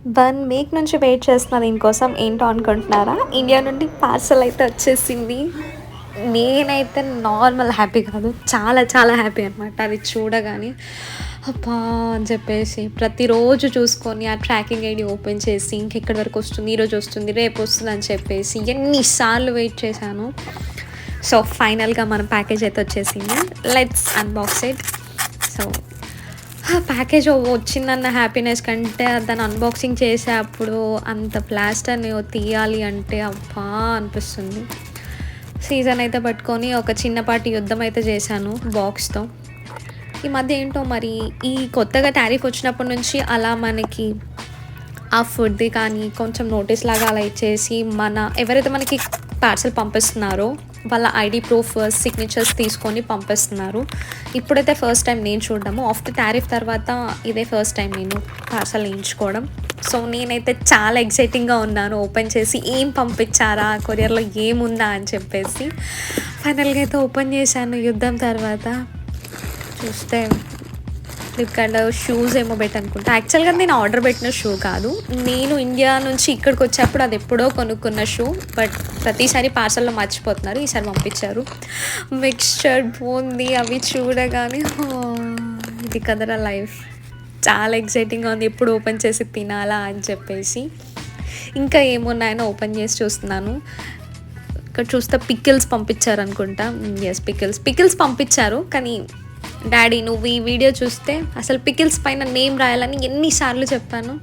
1 week నుంచి wait చేస్తున్నా దీనికోసం. ఏంటో అనుకుంటున్నారా? ఇండియా నుండి పార్సెల్ అయితే వచ్చేసింది. నేనైతే నార్మల్ హ్యాపీ కాదు, చాలా చాలా హ్యాపీ అనమాట అది చూడగానే. అబ్బా! అని చెప్పేసి ప్రతిరోజు చూసుకొని ఆ ట్రాకింగ్ ఐడీ ఓపెన్ చేసి ఇంకెక్కడి వరకు వస్తుంది, ఈరోజు వస్తుంది, రేపు వస్తుంది అని చెప్పేసి ఎన్నిసార్లు వెయిట్ చేశాను. సో ఫైనల్‌గా మన ప్యాకేజ్ అయితే వచ్చేసింది. Let's unbox it. సో ఆ ప్యాకేజ్ వచ్చిందన్న హ్యాపీనెస్ కంటే దాన్ని అన్బాక్సింగ్ చేసే అప్పుడు అంత ప్లాస్టర్‌ని తీయాలి అంటే అబ్బా! అనిపిస్తుంది. సీజన్ అయితే పట్టుకొని ఒక చిన్నపాటి యుద్ధం అయితే చేశాను బాక్స్‌తో. ఈ మధ్య ఏంటో మరి ఈ కొత్తగా టారిఫ్ వచ్చినప్పటి నుంచి అలా మనకి ఆ ఫుడ్‌ది కానీ కొంచెం నోటీస్ లాగా అలా ఇచ్చేసి ఎవరైతే మనకి పార్సెల్ పంపిస్తున్నారో వాళ్ళ ఐడీ ప్రూఫ్, సిగ్నేచర్స్ తీసుకొని పంపిస్తున్నారు. ఇప్పుడైతే ఫస్ట్ టైం నేను చూడడము. ఆఫ్టర్ టారిఫ్ తర్వాత ఇదే ఫస్ట్ టైం నేను పార్సెల్ వేయించుకోవడం. సో నేనైతే చాలా ఎక్సైటింగ్‌గా ఉన్నాను. ఓపెన్ చేసి ఏం పంపించారా, కొరియర్‌లో ఏముందా అని చెప్పేసి. ఫైనల్‌గా అయితే ఓపెన్ చేశాను యుద్ధం తర్వాత. చూస్తే ఫ్లిప్కార్ట్‌లో షూస్ ఏమో పెట్టనుకుంటా. యాక్చువల్‌గా నేను ఆర్డర్ పెట్టిన షూ కాదు. నేను ఇండియా నుంచి ఇక్కడికి వచ్చేప్పుడు అది ఎప్పుడో కొనుక్కున్న షూ. బట్ ప్రతిసారి పార్సెల్‌లో మర్చిపోతున్నారు. ఈసారి పంపించారు. మిక్స్చర్ బూందీ అవి చూడగానే ఇది కదరా లైఫ్. చాలా ఎక్సైటింగ్‌గా ఉంది. ఎప్పుడు ఓపెన్ చేసి తినాలా అని చెప్పేసి. ఇంకా ఏమున్నాయనో ఓపెన్ చేసి చూస్తున్నాను. ఇక్కడ చూస్తే పికిల్స్ పంపించారనుకుంటా. యెస్, పికిల్స్ పంపించారు. కానీ డాడీ నువ్వు ఈ వీడియో చూస్తే అసలు పికిల్స్ పైన నేమ్ రాయాలని ఎన్నిసార్లు చెప్పాను.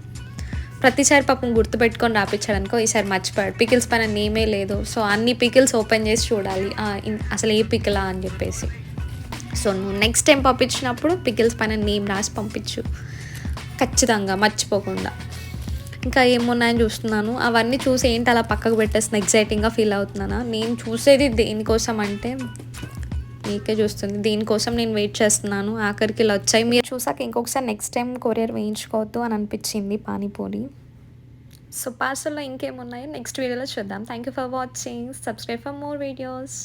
ప్రతిసారి పాపం గుర్తుపెట్టుకొని రాపించాడు అనుకో, ఈసారి మర్చిపోయాడు. పికిల్స్ పైన నేమే లేదు. సో అన్ని పికిల్స్ ఓపెన్ చేసి చూడాలి అసలు ఏ పికిలా అని చెప్పేసి. సో నువ్వు నెక్స్ట్ టైం పంపించినప్పుడు పికిల్స్ పైన నేమ్ రాసి పంపించు ఖచ్చితంగా, మర్చిపోకుండా. ఇంకా ఏమున్నాయని చూస్తున్నాను. అవన్నీ చూసి ఏంటి అలా పక్కకు పెట్టేస్తున్నా, ఎగ్జైటింగ్గా ఫీల్ అవుతున్నానా. నేను చూసేది దేనికోసం అంటే మీకే చూస్తుంది, దీనికోసం నేను వెయిట్ చేస్తున్నాను. ఆఖరికి ఇలా వచ్చాయి. మీరు చూసాక ఇంకొకసారి నెక్స్ట్ టైం కొరియర్ వేయించుకోవద్దు అని అనిపించింది పానీపూరి. సో పార్సల్లో ఇంకేమున్నాయో నెక్స్ట్ వీడియోలో చూద్దాం. Thank you for watching. Subscribe for more videos.